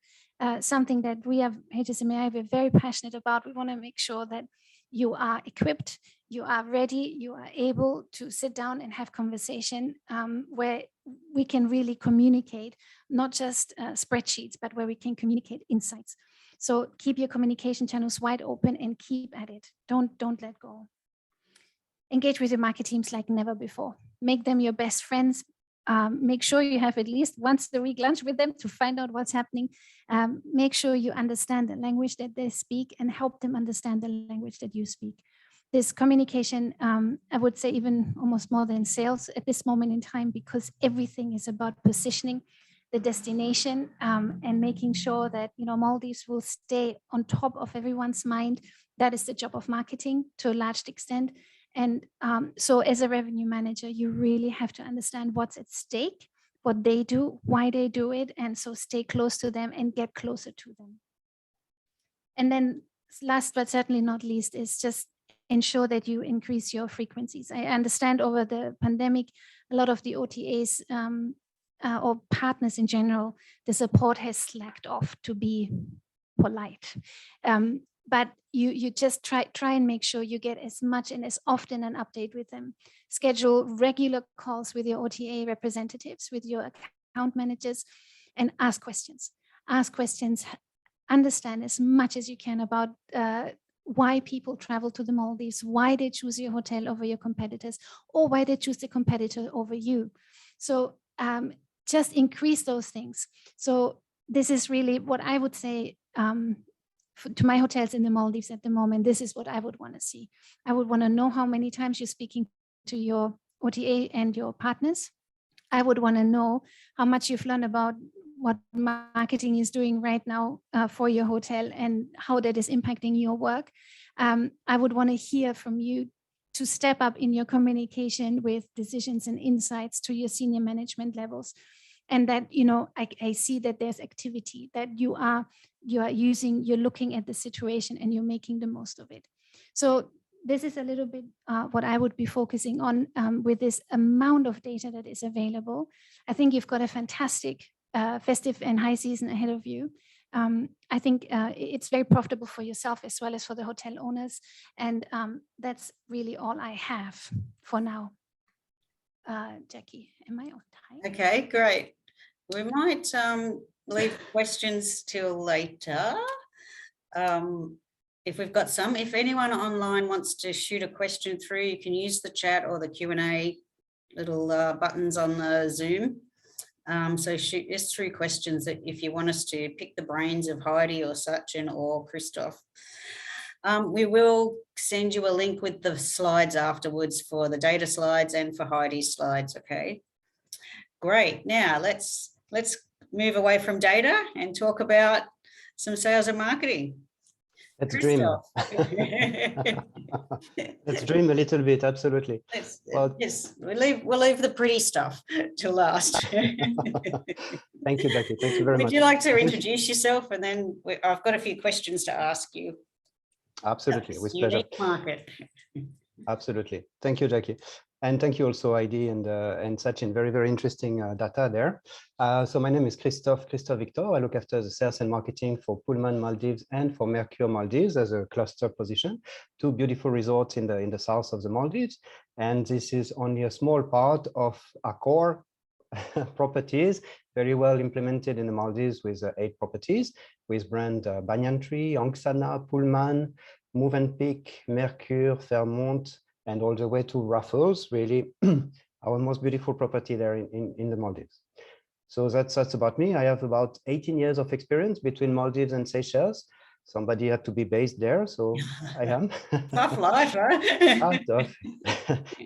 something that we have, HSMAI, we're very passionate about. We want to make sure that you are equipped, you are ready, you are able to sit down and have conversation where we can really communicate, not just spreadsheets, but where we can communicate insights. So keep your communication channels wide open and keep at it. Don't let go. Engage with your market teams like never before. Make them your best friends. Make sure you have at least once a week lunch with them to find out what's happening. Make sure you understand the language that they speak and help them understand the language that you speak. This communication, I would say even almost more than sales at this moment in time, because everything is about positioning the destination and making sure that Maldives will stay on top of everyone's mind. That is the job of marketing to a large extent. And so as a revenue manager, you really have to understand what's at stake, what they do, why they do it. And so stay close to them and get closer to them. And then last but certainly not least is just ensure that you increase your frequencies. I understand over the pandemic, a lot of the OTAs or partners in general, the support has slacked off, to be polite. But you just try and make sure you get as much and as often an update with them. Schedule regular calls with your OTA representatives, with your account managers, and ask questions. Ask questions, understand as much as you can about why people travel to the Maldives, why they choose your hotel over your competitors, or why they choose the competitor over you. So just increase those things. So this is really what I would say to my hotels in the Maldives at the moment. This is what I would want to see. I would want to know how many times you're speaking to your OTA and your partners. I would want to know how much you've learned about what marketing is doing right now for your hotel and how that is impacting your work. I would want to hear from you to step up in your communication with decisions and insights to your senior management levels. And that, you know, I see that there's activity, that you are you're looking at the situation and you're making the most of it. So this is a little bit what I would be focusing on with this amount of data that is available. I think you've got a fantastic festive and high season ahead of you. I think it's very profitable for yourself as well as for the hotel owners. And that's really all I have for now. Jackie, am I on time? Okay, great. We might leave questions till later. If we've got some, if anyone online wants to shoot a question through, you can use the chat or the Q&A little buttons on the Zoom. So shoot us through questions that if you want us to pick the brains of Heidi or Sachin or Christophe. We will send you a link with the slides afterwards for the data slides and for Heidi's slides, okay? Great, now let's move away from data and talk about some sales and marketing. Let's dream. Let's dream a little bit, absolutely. Yes, we'll leave the pretty stuff to last. Thank you, Jackie. Thank you very much. Would you like to introduce yourself, and then I've got a few questions to ask you. Absolutely, with pleasure. Unique market. Absolutely. Thank you, Jackie. And thank you also, Heidi and Sachin. Very, very interesting data there. So my name is Christophe Victor. I look after the sales and marketing for Pullman Maldives and for Mercure Maldives as a cluster position. Two beautiful resorts in the south of the Maldives. And this is only a small part of our core properties, very well implemented in the Maldives with 8 properties with brand Banyan Tree, Angsana, Pullman, Movenpick, Mercure, Fairmont, and all the way to Raffles, really our most beautiful property there in the Maldives. So that's about me. I have about 18 years of experience between Maldives and Seychelles. Somebody had to be based there, so I am. Tough life, huh? Tough.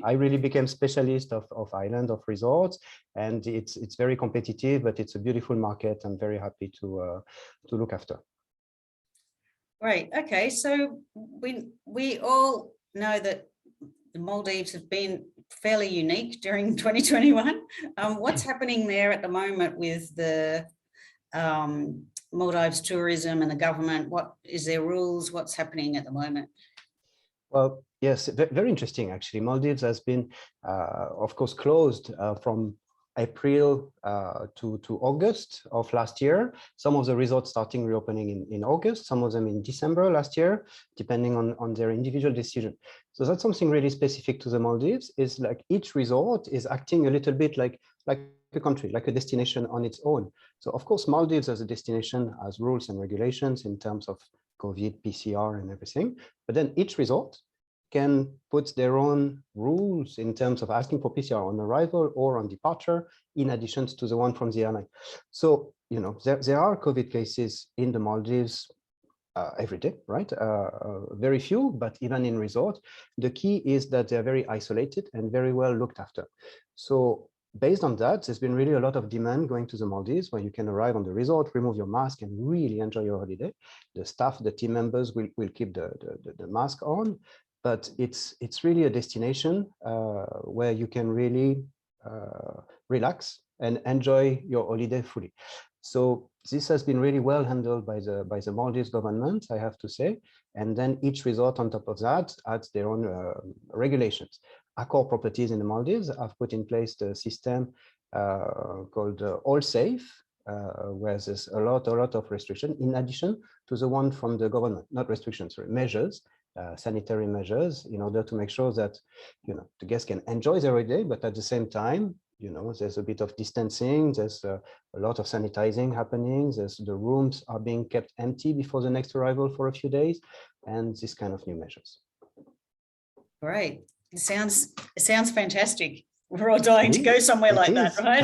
I really became specialist of island, of resorts, and it's very competitive, but it's a beautiful market. I'm very happy to look after. Great. Okay, so we all know that the Maldives have been fairly unique during 2021. What's happening there at the moment with the Maldives tourism and the government? What is their rules? What's happening at the moment? Well, yes, very interesting, actually. Maldives has been, of course, closed from April to August of last year. Some of the resorts starting reopening in August, some of them in December last year, depending on their individual decision. So that's something really specific to the Maldives, is like each resort is acting a little bit like a country, like a destination on its own. So of course, Maldives as a destination has rules and regulations in terms of COVID, PCR and everything, but then each resort can put their own rules in terms of asking for PCR on arrival or on departure, in addition to the one from the airline. So, you know, there are COVID cases in the Maldives every day, right? Very few, but even in resort, the key is that they're very isolated and very well looked after. So based on that, there's been really a lot of demand going to the Maldives, where you can arrive on the resort, remove your mask and really enjoy your holiday. The staff, the team members will keep the mask on. But it's really a destination where you can really relax and enjoy your holiday fully. So this has been really well handled by the Maldives government, I have to say. And then each resort on top of that adds their own regulations. Accor properties in the Maldives have put in place the system called All Safe, where there's a lot of restriction in addition to the one from the government, not restrictions, sorry, measures. Sanitary measures in order to make sure that, you know, the guests can enjoy their holiday, but at the same time, you know, there's a bit of distancing, there's a lot of sanitizing happening, the rooms are being kept empty before the next arrival for a few days, and this kind of new measures. Great. It sounds fantastic. We're all dying to go somewhere like that, is. right?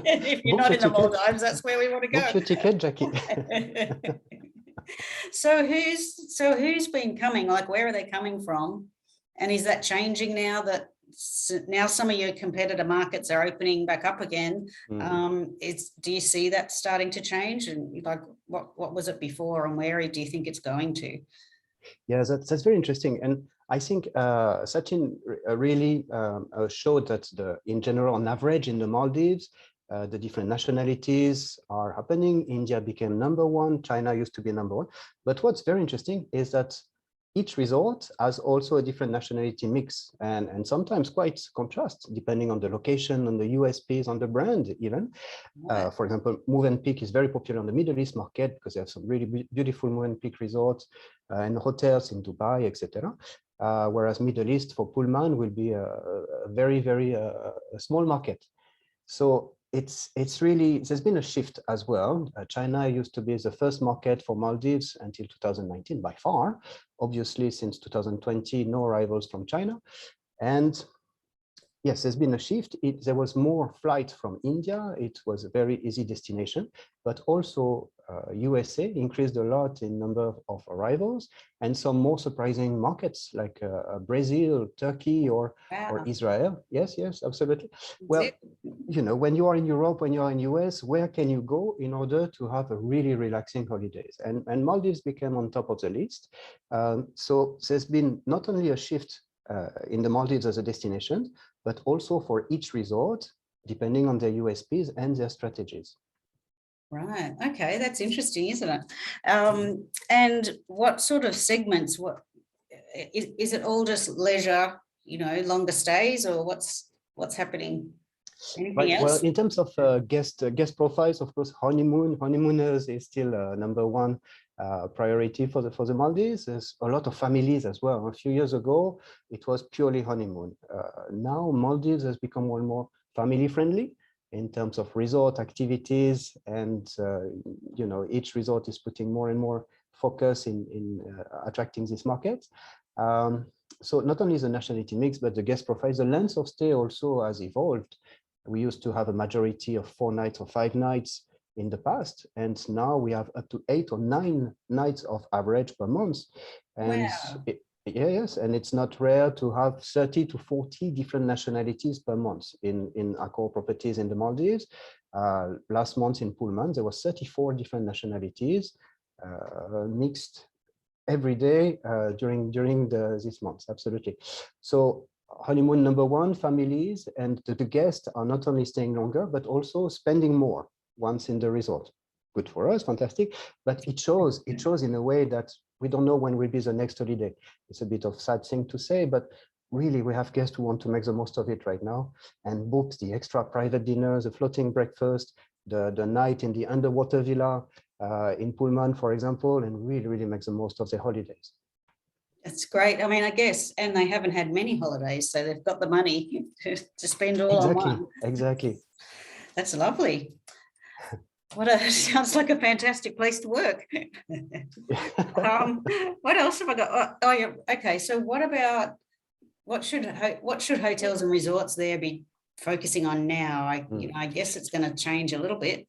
If you're Book not your in the ticket. Maldives, that's where we want to go. Book your ticket, Jackie. So who's been coming? Like, where are they coming from? And is that changing now that now some of your competitor markets are opening back up again? Do you see that starting to change? And like, what was it before, and where do you think it's going to? Yeah, that's very interesting. And I think Sachin really showed that in general, on average, in the Maldives, the different nationalities are happening. India became #1. China used to be #1. But what's very interesting is that each resort has also a different nationality mix, and sometimes quite contrast depending on the location, on the USPs, on the brand even. For example, Movenpick is very popular on the Middle East market because they have some really beautiful Movenpick resorts and hotels in Dubai, etc. Whereas Middle East for Pullman will be a very, very small market. So it's really, there's been a shift as well. China used to be the first market for Maldives until 2019 by far. Obviously, since 2020, no arrivals from China. And yes, there's been a shift. There was more flight from India. It was a very easy destination, but also USA increased a lot in number of arrivals, and some more surprising markets like Brazil, Turkey, or Israel. Yes, absolutely. Well, you know, when you are in Europe, when you are in US, where can you go in order to have a really relaxing holidays? And Maldives became on top of the list. So there's been not only a shift in the Maldives as a destination, but also for each resort, depending on their USPs and their strategies. Right. Okay, that's interesting, isn't it? And what sort of segments? What is it? All just leisure, you know, longer stays, or what's happening? Anything else? Well, in terms of guest profiles, of course, honeymooners is still #1 priority for the Maldives. There's a lot of families as well. A few years ago, it was purely honeymoon. Now Maldives has become more and more family friendly in terms of resort activities, and you know, each resort is putting more and more focus in attracting this market. So not only the nationality mix, but the guest profiles, the length of stay also has evolved. We used to have a majority of 4 nights or 5 nights in the past, and now we have up to 8 or 9 nights of average per month. And wow. Yes, and it's not rare to have 30 to 40 different nationalities per month in Accor properties in the Maldives. Last month in Pullman, there was 34 different nationalities mixed every day during this month. Absolutely. So honeymoon #1, families, and the guests are not only staying longer, but also spending more once in the resort. Good for us, fantastic. But it shows in a way that we don't know when will be the next holiday. It's a bit of sad thing to say, but really we have guests who want to make the most of it right now and book the extra private dinners, the floating breakfast, the night in the underwater villa in Pullman, for example, and really make the most of their holidays. That's great. I mean, I guess, and they haven't had many holidays, so they've got the money to spend all on one. Exactly. That's lovely. Sounds like a fantastic place to work. What else have I got? Oh yeah. Okay. So what should hotels and resorts there be focusing on now? I guess it's going to change a little bit.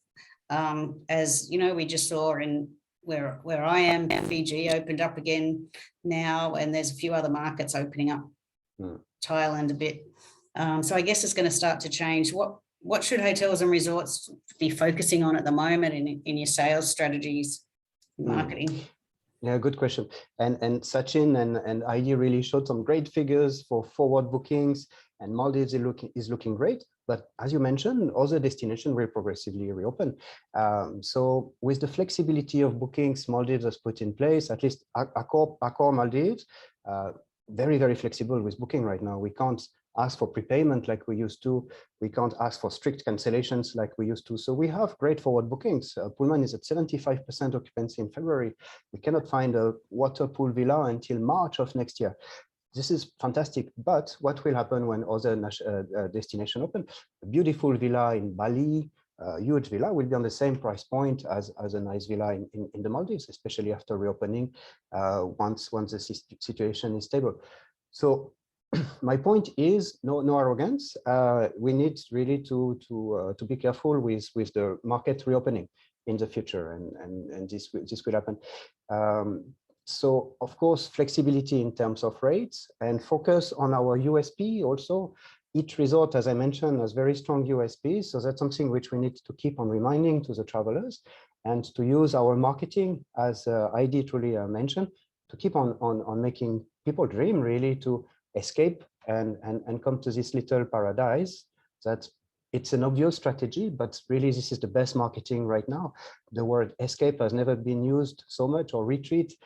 As you know, we just saw in where I am, Fiji opened up again now, and there's a few other markets opening up, Thailand a bit. So I guess it's going to start to change. What should hotels and resorts be focusing on at the moment in your sales strategies, marketing? Yeah, good question. And Sachin and Heidi really showed some great figures for forward bookings, and Maldives is looking great. But as you mentioned, other destinations will progressively reopen. So with the flexibility of bookings Maldives has put in place, at least Accor Maldives, very, very flexible with booking right now. We can't ask for prepayment like we used to. We can't ask for strict cancellations like we used to. So we have great forward bookings. Pullman is at 75% occupancy in February. We cannot find a water pool villa until March of next year. This is fantastic, but what will happen when other destinations open? A beautiful villa in Bali, huge villa, will be on the same price point as a nice villa in the Maldives, especially after reopening once the situation is stable. So my point is no arrogance. We need really to be careful with the market reopening in the future, and this will happen. So of course, flexibility in terms of rates and focus on our USP also. Each resort, as I mentioned, has very strong USPs. So that's something which we need to keep on reminding to the travelers, and to use our marketing, as Heidi truly mentioned, to keep on making people dream really to escape and come to this little paradise. That it's an obvious strategy, but really this is the best marketing right now. The word escape has never been used so much, or retreat,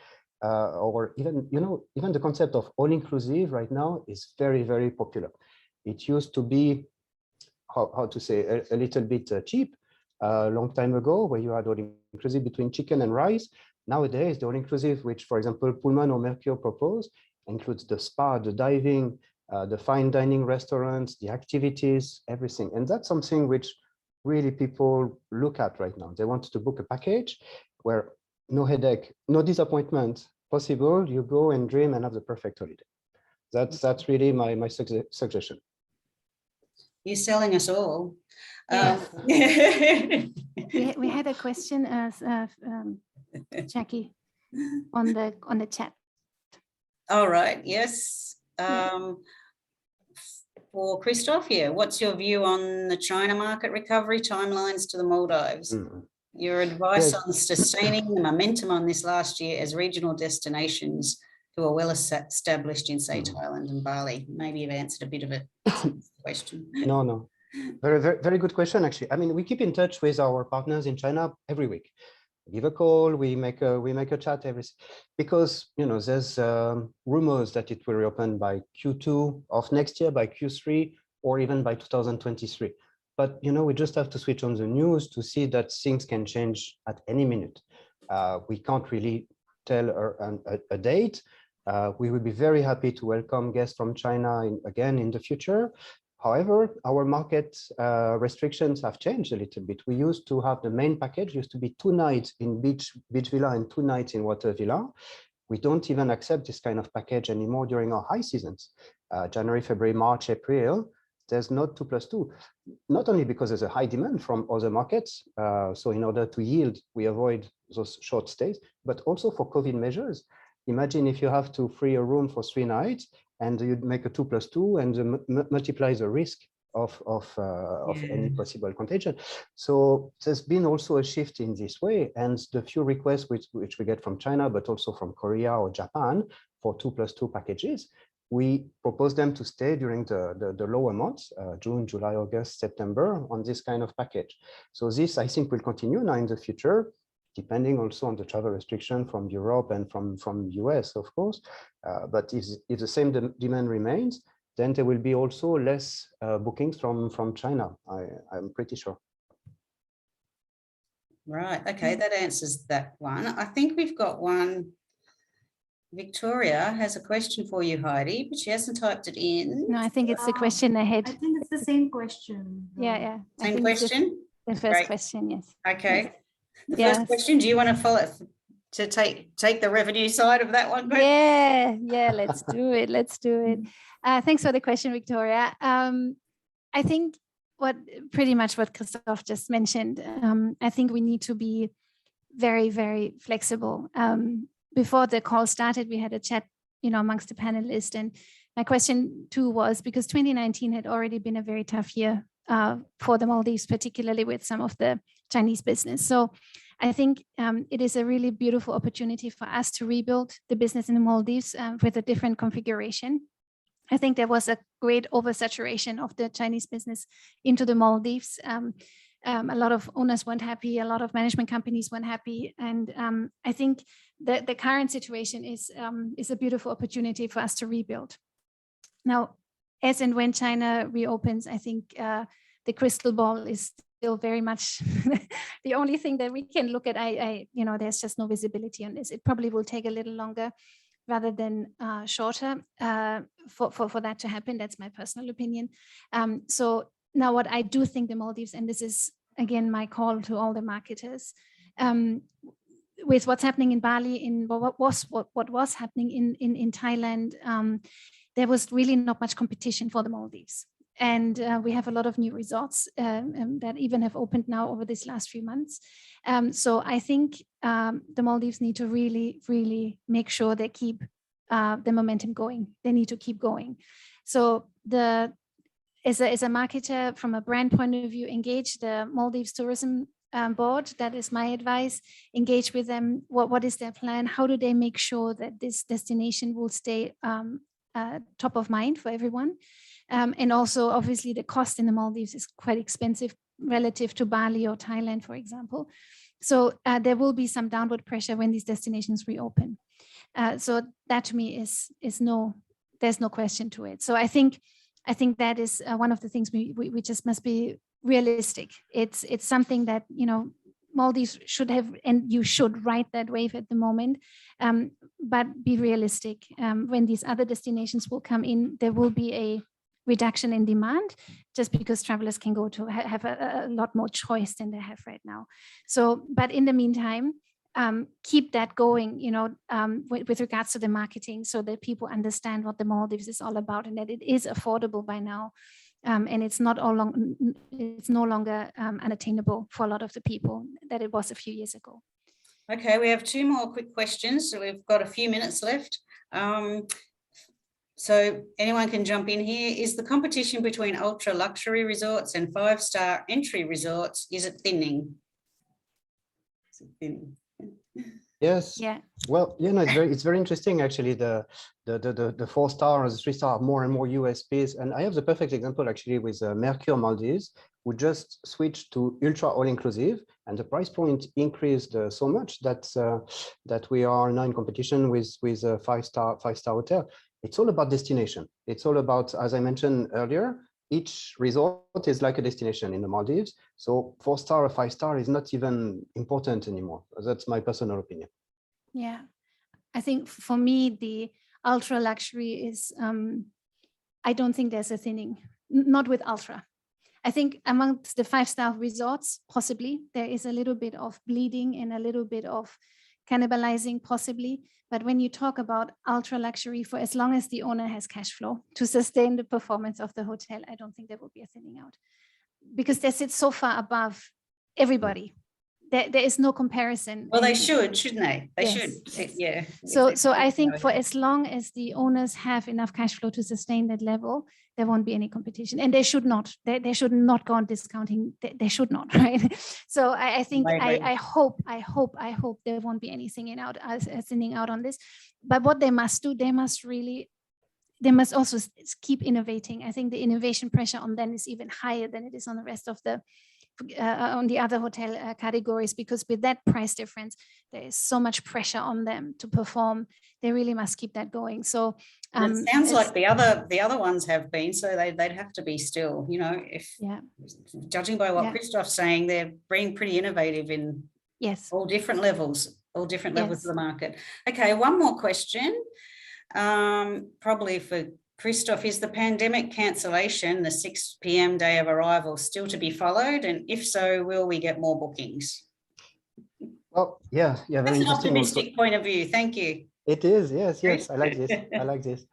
or even, even the concept of all-inclusive right now is very, very popular. It used to be, how to say, a little bit cheap a long time ago, where you had all-inclusive between chicken and rice. Nowadays, the all-inclusive, which, for example, Pullman or Mercure propose, includes the spa, the diving, the fine dining restaurants, the activities, everything. And that's something which really people look at right now. They want to book a package where no headache, no disappointment possible. You go and dream and have the perfect holiday. That's really my suggestion. You're selling us all. We had a question, Jackie, on the chat. All right. Yes. For Christophe, what's your view on the China market recovery timelines to the Maldives? Your advice on sustaining the momentum on this last year as regional destinations who are well established in, say, Thailand and Bali? Maybe you've answered a bit of a question. No. Very, very, very good question, actually. I mean, we keep in touch with our partners in China every week. We give a call, we make a chat because there's rumors that it will reopen by Q2 of next year, by Q3, or even by 2023. But we just have to switch on the news to see that things can change at any minute. We can't really tell a date. We would be very happy to welcome guests from China again in the future. However, our market restrictions have changed a little bit. We used to have the main package, used to be 2 nights in beach villa and 2 nights in water villa. We don't even accept this kind of package anymore during our high seasons. January, February, March, April, there's not 2+2, not only because there's a high demand from other markets. So in order to yield, we avoid those short stays, but also for COVID measures. Imagine if you have to free a room for 3 nights and you make a 2+2 and multiply the risk of any possible contagion. So there's been also a shift in this way, and the few requests which we get from China, but also from Korea or Japan for 2+2 packages, we propose them to stay during the lower months, June, July, August, September, on this kind of package. So this, I think, will continue now in the future, depending also on the travel restriction from Europe and from US, of course. But if the same demand remains, then there will be also less bookings from China, I'm pretty sure. Right, okay, that answers that one. I think we've got one. Victoria has a question for you, Heidi, but she hasn't typed it in. No, I think it's the question ahead. I think it's the same question. Yeah. Same question? The first question, yes. Okay. Yes. The first question, do you want to follow to take the revenue side of that one? Yeah, let's do it. Thanks for the question, Victoria. I think pretty much what Christophe just mentioned. I think we need to be very, very flexible. Before the call started, we had a chat, amongst the panelists, and my question too was, because 2019 had already been a very tough year for the Maldives, particularly with some of the Chinese business. So I think it is a really beautiful opportunity for us to rebuild the business in the Maldives with a different configuration. I think there was a great oversaturation of the Chinese business into the Maldives. A lot of owners weren't happy, a lot of management companies weren't happy. And I think the current situation is a beautiful opportunity for us to rebuild. Now, as and when China reopens, I think the crystal ball is still very much the only thing that we can look at. There's just no visibility on this. It probably will take a little longer rather than shorter for that to happen. That's my personal opinion. So now what I do think the Maldives, and this is again my call to all the marketers, with what's happening in Bali, in what was happening in Thailand, there was really not much competition for the Maldives. And we have a lot of new resorts that even have opened now over this last few months. So I think the Maldives need to really, really make sure they keep the momentum going. They need to keep going. So as a marketer, from a brand point of view, engage the Maldives Tourism Board. That is my advice. Engage with them. What is their plan? How do they make sure that this destination will stay top of mind for everyone? And also, obviously, the cost in the Maldives is quite expensive relative to Bali or Thailand, for example. So there will be some downward pressure when these destinations reopen. So that to me is no, there's no question to it. So I think that is one of the things we just must be realistic. It's something that, you know, Maldives should have, and you should ride that wave at the moment, but be realistic. When these other destinations will come in, there will be a reduction in demand just because travelers can go to have a lot more choice than they have right now. So, but in the meantime, keep that going, you know, with regards to the marketing, so that people understand what the Maldives is all about and that it is affordable by now. And it's no longer unattainable for a lot of the people that it was a few years ago. Okay, we have two more quick questions. So we've got a few minutes left. So anyone can jump in here. Is the competition between ultra luxury resorts and 5-star entry resorts, is it thinning? Is it thinning? Yes. Yeah. Well, you know, it's very interesting actually. The 4-star and the 3-star more and more USPs, and I have the perfect example actually with Mercure Maldives, who just switched to ultra all-inclusive, and the price point increased so much that we are now in competition with a 5-star hotel. It's all about destination. It's all about, as I mentioned earlier, each resort is like a destination in the Maldives. So 4-star or 5-star is not even important anymore. That's my personal opinion. Yeah, I think for me, the ultra luxury is, I don't think there's a thinning, not with ultra. I think amongst the 5-star resorts, possibly, there is a little bit of bleeding and a little bit of cannibalizing, possibly. But when you talk about ultra luxury, for as long as the owner has cash flow to sustain the performance of the hotel, I don't think there will be a thinning out, because they sit so far above everybody. There is no comparison. Well, they shouldn't they? They should, yeah. So I think for as long as the owners have enough cash flow to sustain that level, there won't be any competition, and they should not. They should not go on discounting. They should not, right? So I think I hope there won't be any thinning out on this. But what they must do, they must also keep innovating. I think the innovation pressure on them is even higher than it is on the rest of the on the other hotel categories, because with that price difference, there is so much pressure on them to perform. They really must keep that going. So it sounds like the other ones have been, so they'd have to be still, you know, if judging by what Christophe's saying, they're being pretty innovative in all different levels of the market. Okay, one more question, probably for Christophe. Is the pandemic cancellation, the 6 p.m. day of arrival, still to be followed? And if so, will we get more bookings? Well, yeah. That's an optimistic point of view. Thank you. It is, yes. I like this.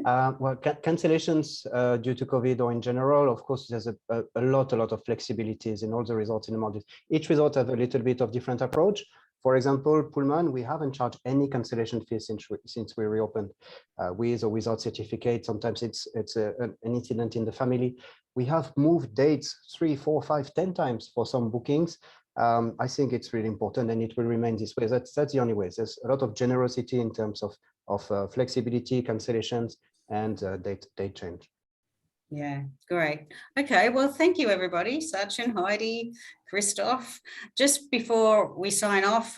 Well, cancellations due to COVID or in general, of course, there's a lot of flexibilities in all the resorts in the Maldives. Each resort have a little bit of different approach. For example, Pullman, we haven't charged any cancellation fees since we reopened, with or without certificate. Sometimes it's an incident in the family. We have moved dates 3, 4, 5, 10 times for some bookings. I think it's really important, and it will remain this way. That's the only way. There's a lot of generosity in terms of flexibility, cancellations, and date change. Yeah, great. Okay, well, thank you, everybody. Sachin, Heidi, Christophe. Just before we sign off,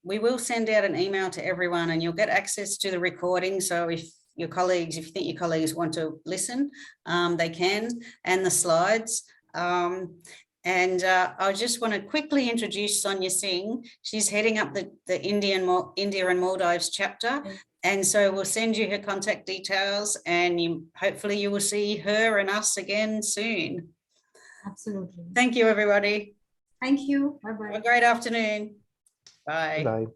we will send out an email to everyone, and you'll get access to the recording. So if you think your colleagues want to listen, they can, and the slides. And I just want to quickly introduce Sonia Singh. She's heading up the India and Maldives chapter. And so we'll send you her contact details, and hopefully you will see her and us again soon. Absolutely. Thank you, everybody. Thank you. Bye-bye. Have a great afternoon. Bye. Bye.